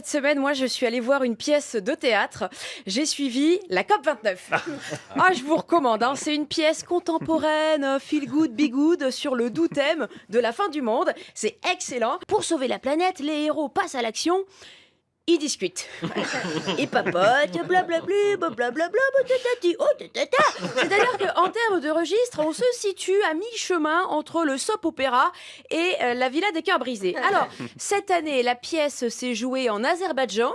Cette semaine, moi, je suis allée voir une pièce de théâtre. J'ai suivi la COP29. Ah, je vous recommande, hein, c'est une pièce contemporaine, feel good, be good, sur le doux thème de la fin du monde. C'est excellent. Pour sauver la planète, les héros passent à l'action. Ils discutent. Ils papotent, blablabla, blablabla, tatati, oh, tatata. C'est-à-dire qu'en termes de registre, on se situe à mi-chemin entre le soap-opéra et la Villa des Cœurs Brisés. Alors, cette année, la pièce s'est jouée en Azerbaïdjan,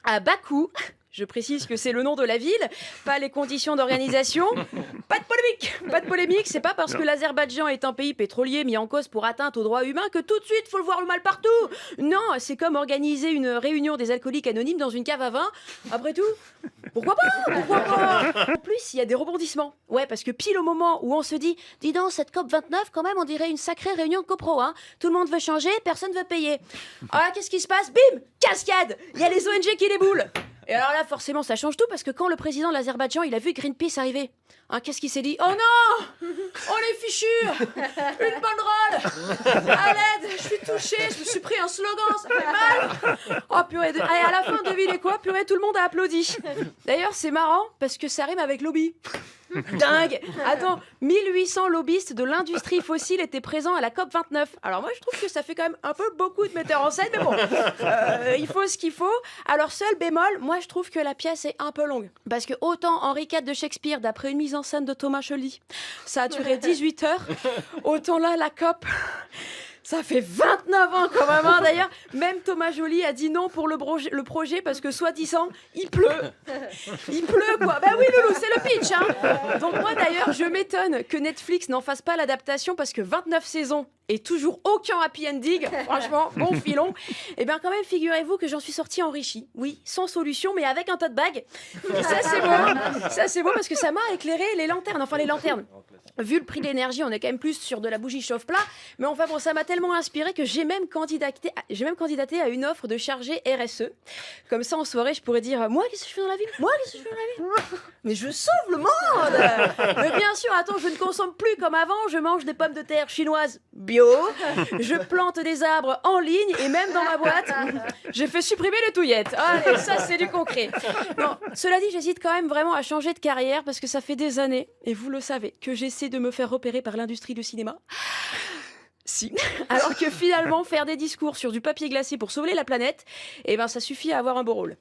à Bakou. Je précise que c'est le nom de la ville, pas les conditions d'organisation. Pas de polémique, c'est pas parce que l'Azerbaïdjan est un pays pétrolier mis en cause pour atteinte aux droits humains que tout de suite faut le voir le mal partout. Non, c'est comme organiser une réunion des alcooliques anonymes dans une cave à vin. Après tout, pourquoi pas. En plus, il y a des rebondissements. Ouais, parce que pile au moment où on se dit, dis donc, cette COP29, quand même, on dirait une sacrée réunion de copro, hein. Tout le monde veut changer, personne veut payer. Ah, qu'est-ce qui se passe? Bim, cascade. Il y a les ONG qui déboulent. Et alors là, forcément, ça change tout parce que quand le président de l'Azerbaïdjan, il a vu Greenpeace arriver, hein, qu'est-ce qu'il s'est dit? Oh non! Oh les fichus! Une banderole! À l'aide! Je suis touchée, je me suis pris un slogan, ça fait mal! Oh purée, allez, à la fin, devinez quoi? Purée, tout le monde a applaudi. D'ailleurs, c'est marrant parce que ça rime avec lobby. Dingue! Attends, 1800 lobbyistes de l'industrie fossile étaient présents à la COP29. Alors moi, je trouve que ça fait quand même un peu beaucoup de metteurs en scène, mais bon, il faut ce qu'il faut. Alors seul bémol, moi je trouve que la pièce est un peu longue. Parce que autant Henri IV de Shakespeare, d'après une mise en scène de Thomas Cholly, ça a duré 18 heures, autant là, la COP... Ça fait 29 ans quand même, hein. D'ailleurs, même Thomas Joly a dit non pour le projet parce que soi-disant, il pleut. Il pleut quoi. Bah oui Loulou, c'est le pitch, hein. Donc moi d'ailleurs, je m'étonne que Netflix n'en fasse pas l'adaptation parce que 29 saisons et toujours aucun happy ending, franchement, bon filon. Et bien quand même, figurez-vous que j'en suis sortie enrichie. Oui, sans solution, mais avec un tote bag. Ça c'est beau parce que ça m'a éclairé les lanternes. Vu le prix de l'énergie, on est quand même plus sur de la bougie chauffe-plat. Mais enfin bon, ça m'a tellement inspiré que j'ai même candidaté à une offre de chargé RSE. Comme ça, en soirée, je pourrais dire, moi, qu'est-ce que je fais dans la ville? Mais je sauve le monde. Mais bien sûr, attends, je ne consomme plus comme avant. Je mange des pommes de terre chinoises bio. Je plante des arbres en ligne. Et même dans ma boîte, j'ai fait supprimer les touillettes. Allez, ça, c'est du concret. Non, cela dit, j'hésite quand même vraiment à changer de carrière parce que ça fait des années, et vous le savez, que j'essaie de me faire repérer par l'industrie du cinéma. Si. Alors que finalement, faire des discours sur du papier glacé pour sauver la planète, eh ben, ça suffit à avoir un beau rôle.